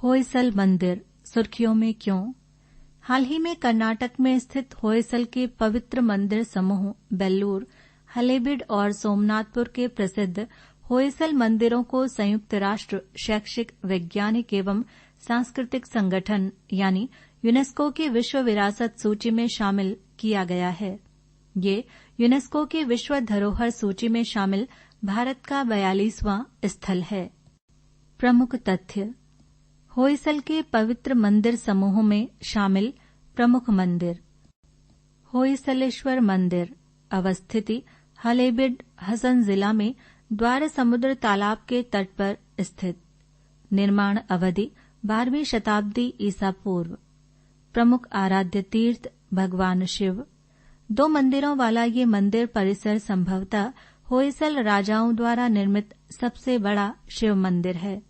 होयसल मंदिर सुर्खियों में क्यों? हाल ही में कर्नाटक में स्थित होयसल के पवित्र मंदिर समूह बेल्लूर, हलेबीड और सोमनाथपुर के प्रसिद्ध होयसल मंदिरों को संयुक्त राष्ट्र शैक्षिक, वैज्ञानिक एवं सांस्कृतिक संगठन यानी यूनेस्को की विश्व विरासत सूची में शामिल किया गया है। ये यूनेस्को की विश्व धरोहर सूची में शामिल भारत का 42वां स्थल है। प्रमुख तथ्य: होयसल के पवित्र मंदिर समूह में शामिल प्रमुख मंदिर: होयसलेश्वर मंदिर अवस्थिति हलेबीड, हसन जिला में द्वार समुद्र तालाब के तट पर स्थित। निर्माण अवधि 12वीं शताब्दी ईसा पूर्व। प्रमुख आराध्य तीर्थ भगवान शिव। 2 मंदिरों वाला ये मंदिर परिसर संभवतः होयसल राजाओं द्वारा निर्मित सबसे बड़ा शिव मंदिर है।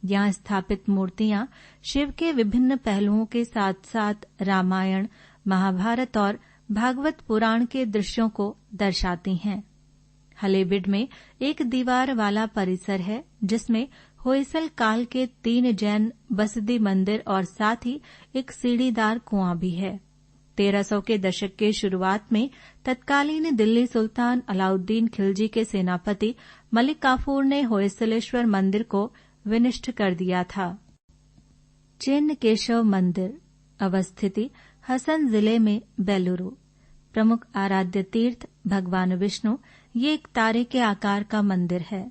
यहाँ स्थापित मूर्तियां शिव के विभिन्न पहलुओं के साथ साथ रामायण, महाभारत और भागवत पुराण के दृश्यों को दर्शाती हैं। हलेबीड में एक दीवार वाला परिसर है जिसमें होयसल काल के 3 जैन बसदी मंदिर और साथ ही एक सीढ़ीदार कुआं भी है। 1300 के दशक के शुरुआत में तत्कालीन दिल्ली सुल्तान अलाउद्दीन खिलजी के सेनापति मलिक काफूर ने होयसलेश्वर मंदिर को विनिष्ट कर दिया था। चिन्न केशव मंदिर अवस्थिति हसन जिले में बेलूरू। प्रमुख आराध्य तीर्थ भगवान विष्णु। ये एक तारे के आकार का मंदिर है।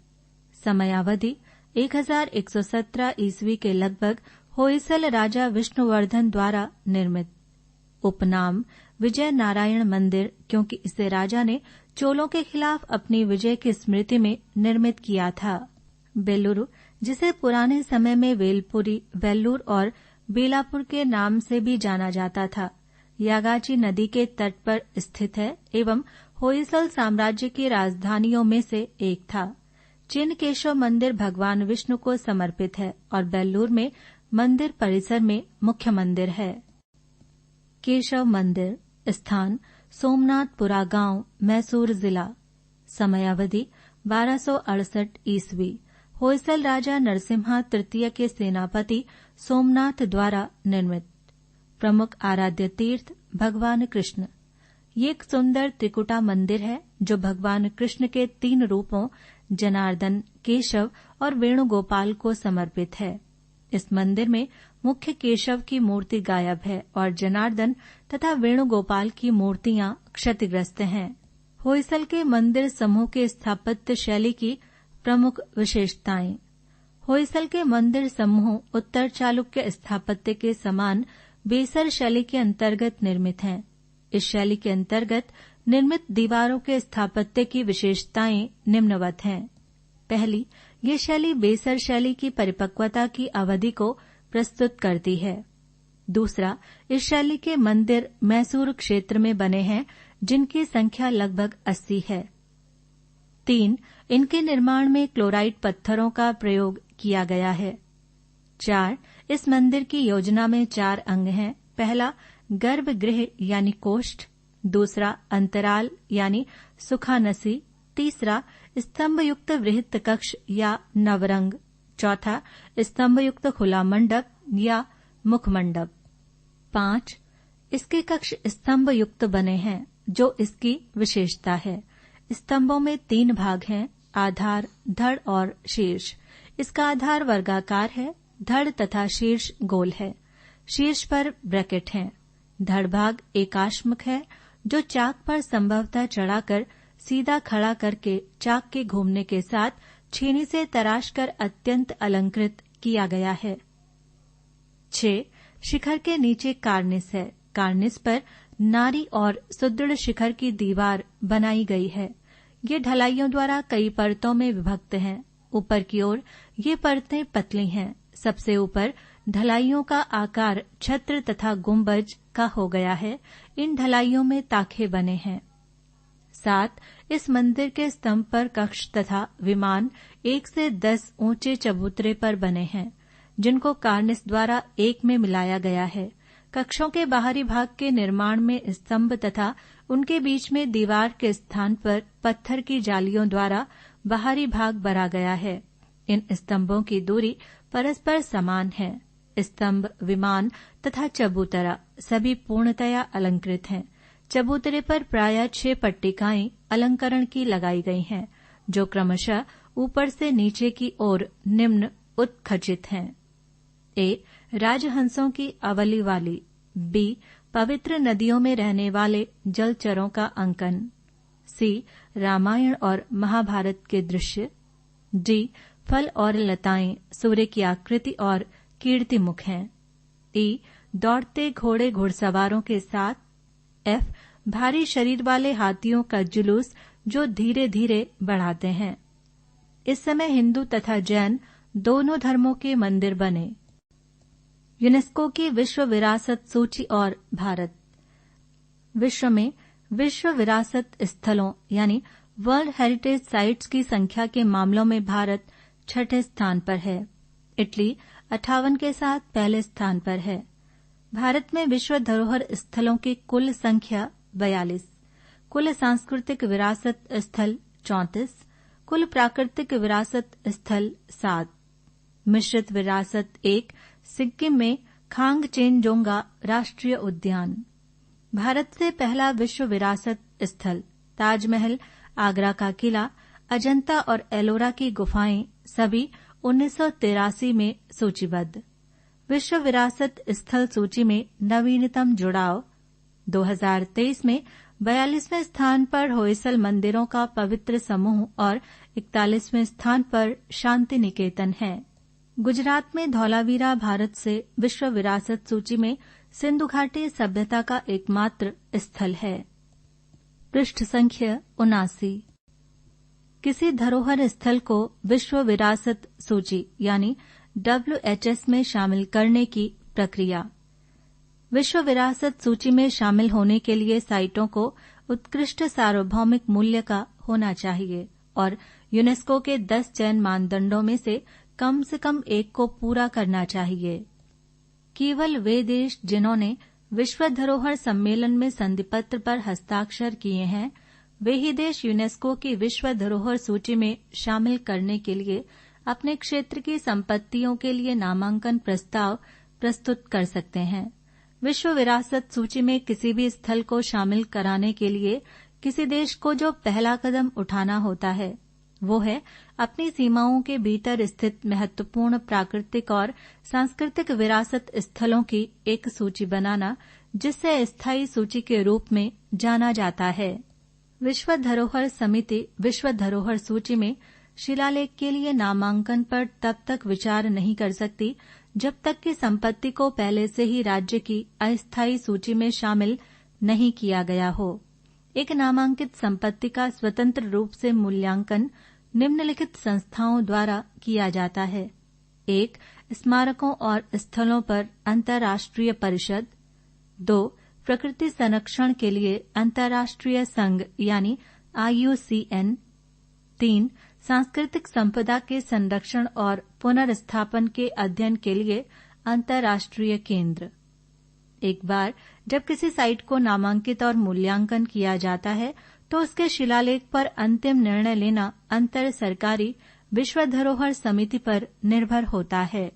समयावधि 1117 ईस्वी के लगभग होयसल राजा विष्णुवर्धन द्वारा निर्मित। उपनाम विजय नारायण मंदिर, क्योंकि इसे राजा ने चोलों के खिलाफ अपनी विजय की स्मृति में निर्मित किया था। बेलूरू, जिसे पुराने समय में वेलपुरी, वेल्लूर और बेलापुर के नाम से भी जाना जाता था, यागाची नदी के तट पर स्थित है एवं होयसल साम्राज्य की राजधानियों में से एक था। चिन्न केशव मंदिर भगवान विष्णु को समर्पित है और बेल्लूर में मंदिर परिसर में मुख्य मंदिर है। केशव मंदिर स्थान सोमनाथपुरा गांव, मैसूर जिला। समयावधि 1268 ईस्वी। होयसल राजा नरसिम्हा तृतीय के सेनापति सोमनाथ द्वारा निर्मित। प्रमुख आराध्य तीर्थ भगवान कृष्ण। ये एक सुंदर त्रिकुटा मंदिर है जो भगवान कृष्ण के 3 रूपों जनार्दन, केशव और वेणुगोपाल को समर्पित है। इस मंदिर में मुख्य केशव की मूर्ति गायब है और जनार्दन तथा वेणुगोपाल की मूर्तियां क्षतिग्रस्त हैं। होयसल के मंदिर समूह के स्थापत्य शैली की प्रमुख विशेषताएं: होयसल के मंदिर समूह उत्तर चालुक्य स्थापत्य के समान बेसर शैली के अंतर्गत निर्मित हैं। इस शैली के अंतर्गत निर्मित दीवारों के स्थापत्य की विशेषताएं निम्नवत हैं। पहली, ये शैली बेसर शैली की परिपक्वता की अवधि को प्रस्तुत करती है। दूसरा, इस शैली के मंदिर मैसूर क्षेत्र में बने हैं जिनकी संख्या लगभग 80 है। 3, इनके निर्माण में क्लोराइट पत्थरों का प्रयोग किया गया है। 4, इस मंदिर की योजना में 4 अंग हैं। पहला, गर्भगृह यानी कोष्ठ। दूसरा, अंतराल यानी सुखानसी। तीसरा, स्तंभयुक्त वृहत कक्ष या नवरंग। चौथा, स्तंभयुक्त खुला मंडप या मुखमंडप। 5, इसके कक्ष स्तंभयुक्त बने हैं जो इसकी विशेषता है। स्तंभों में 3 भाग हैं: आधार, धड़ और शीर्ष। इसका आधार वर्गाकार है, धड़ तथा शीर्ष गोल है। शीर्ष पर ब्रैकेट हैं। धड़ भाग एकाश्मक है जो चाक पर संभवतः चढ़ाकर सीधा खड़ा करके चाक के घूमने के साथ छेनी से तराश कर अत्यंत अलंकृत किया गया है। 6, शिखर के नीचे कार्निस है। कार्निस पर नारी और सुदृढ़ शिखर की दीवार बनाई गई है। ये ढलाइयों द्वारा कई परतों में विभक्त हैं। ऊपर की ओर ये परतें पतली हैं। सबसे ऊपर ढलाइयों का आकार छत्र तथा गुंबज का हो गया है। इन ढलाइयों में ताखे बने हैं। 7, इस मंदिर के स्तंभ पर कक्ष तथा विमान 1 से 10 ऊंचे चबूतरे पर बने हैं जिनको कार्निस द्वारा एक में मिलाया गया है। कक्षों के बाहरी भाग के निर्माण में स्तंभ तथा उनके बीच में दीवार के स्थान पर पत्थर की जालियों द्वारा बाहरी भाग भरा गया है। इन स्तंभों की दूरी परस्पर समान है। स्तंभ, विमान तथा चबूतरा सभी पूर्णतया अलंकृत हैं। चबूतरे पर प्रायः 6 पट्टिकाएं अलंकरण की लगाई गई हैं, जो क्रमशः ऊपर से नीचे की ओर निम्न उत्खचित हैं। ए. राजहंसों की अवली वाली। बी. पवित्र नदियों में रहने वाले जलचरों का अंकन। सी. रामायण और महाभारत के दृश्य। डी. फल और लताएं, सूर्य की आकृति और कीर्तिमुख हैं। ई. दौड़ते घोड़े घुड़सवारों के साथ। एफ. भारी शरीर वाले हाथियों का जुलूस जो धीरे धीरे बढ़ाते हैं। इस समय हिंदू तथा जैन दोनों धर्मों के मंदिर बने। यूनेस्को की विश्व विरासत सूची और भारत। विश्व में विश्व विरासत स्थलों यानी वर्ल्ड हेरिटेज साइट्स की संख्या के मामलों में भारत 6ठे स्थान पर है। इटली 58 के साथ पहले स्थान पर है। भारत में विश्व धरोहर स्थलों की कुल संख्या 42, कुल सांस्कृतिक विरासत स्थल 34, कुल प्राकृतिक विरासत स्थल 7। मिश्रित विरासत 1 सिक्किम में खांगचेनजोंगा राष्ट्रीय उद्यान। भारत से पहला विश्व विरासत स्थल ताजमहल, आगरा का किला, अजंता और एलोरा की गुफाएं सभी 1983 में सूचीबद्ध। विश्व विरासत स्थल सूची में नवीनतम जुड़ाव 2023 में 42वें स्थान पर होयसल मंदिरों का पवित्र समूह और 41वें स्थान पर शांति निकेतन है। गुजरात में धौलावीरा भारत से विश्व विरासत सूची में सिंधु घाटी सभ्यता का एकमात्र स्थल है। पृष्ठ संख्या 79। किसी धरोहर स्थल को विश्व विरासत सूची यानी WHS में शामिल करने की प्रक्रिया। विश्व विरासत सूची में शामिल होने के लिए साइटों को उत्कृष्ट सार्वभौमिक मूल्य का होना चाहिए और यूनेस्को के 10 चयन मानदंडों में से कम एक को पूरा करना चाहिए। केवल वे देश जिन्होंने विश्व धरोहर सम्मेलन में संधिपत्र पर हस्ताक्षर किए हैं, वे ही देश यूनेस्को की विश्व धरोहर सूची में शामिल करने के लिए अपने क्षेत्र की संपत्तियों के लिए नामांकन प्रस्ताव प्रस्तुत कर सकते हैं। विश्व विरासत सूची में किसी भी स्थल को शामिल कराने के लिए किसी देश को जो पहला कदम उठाना होता है, वो है अपनी सीमाओं के भीतर स्थित महत्वपूर्ण प्राकृतिक और सांस्कृतिक विरासत स्थलों की एक सूची बनाना, जिसे स्थायी सूची के रूप में जाना जाता है। विश्व धरोहर समिति विश्व धरोहर सूची में शिलालेख के लिए नामांकन पर तब तक विचार नहीं कर सकती जब तक कि संपत्ति को पहले से ही राज्य की अस्थायी सूची में शामिल नहीं किया गया हो। एक नामांकित संपत्ति का स्वतंत्र रूप से मूल्यांकन निम्नलिखित संस्थाओं द्वारा किया जाता है। 1. स्मारकों और स्थलों पर अंतर्राष्ट्रीय परिषद। 2. प्रकृति संरक्षण के लिए अंतर्राष्ट्रीय संघ यानी IUCN। 3. सांस्कृतिक संपदा के संरक्षण और पुनर्स्थापन के अध्ययन के लिए अंतर्राष्ट्रीय केंद्र। एक बार जब किसी साइट को नामांकित और मूल्यांकन किया जाता है, तो उसके शिलालेख पर अंतिम निर्णय लेना अंतर सरकारी विश्व धरोहर समिति पर निर्भर होता है।